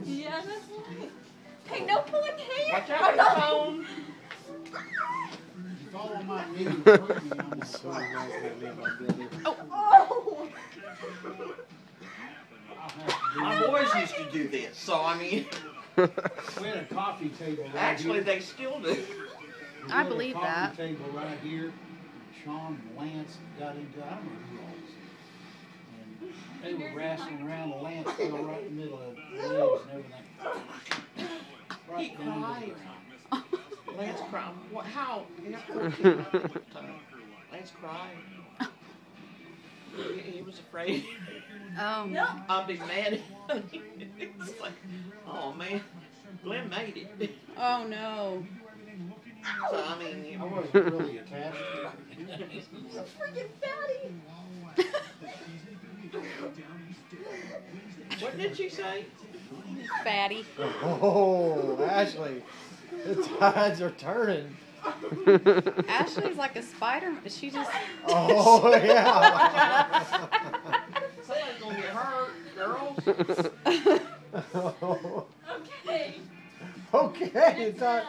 Yeah, that's right. Hey, no pulling hair. Watch out for the phone. Follow my knee. I'm sorry. Oh. My boys used to do this, so I mean. We had a coffee table right Actually, here. they still do. I believe We that. had a coffee table right here. Sean and Lance got into, I don't know who else. And they were wrestling around. The Lance fell right in the middle of the legs and everything. He Right down to cried. the ground. Lance cried. What? How? He got 14 at the time. Lance cried. He was afraid. No. I'll be mad. It's like, oh man, Glenn made it. Oh no. So I mean, I wasn't really attached to it. Freaking fatty. what did she say? Fatty. Oh, Ashley, the tides are turning. Ashley's like a spider. She just. Oh, yeah. Somebody's gonna get hurt, girls. Okay. Okay, it's not.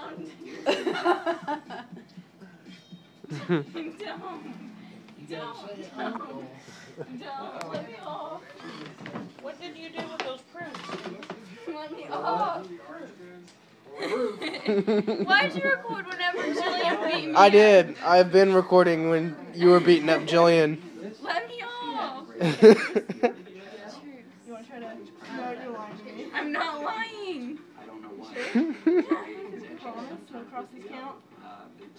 Don't. You gotta say it. Don't. Let me off. What did you do with those prints? Let me off. Why'd you record whenever Jillian beat me? I did. I've been recording when you were beating up Jillian. Let me off. You want to try to? No, you're lying to me. I'm not lying. I don't know why. Promise? No crosses count?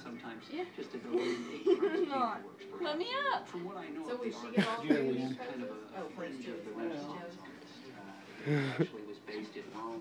Sometimes Yeah. just to go in and eat Not. works. Let me up. From what I know So of we the should art, get all Jillian. kind of a fringe of the Renaissance artist. Actually was based in Rome.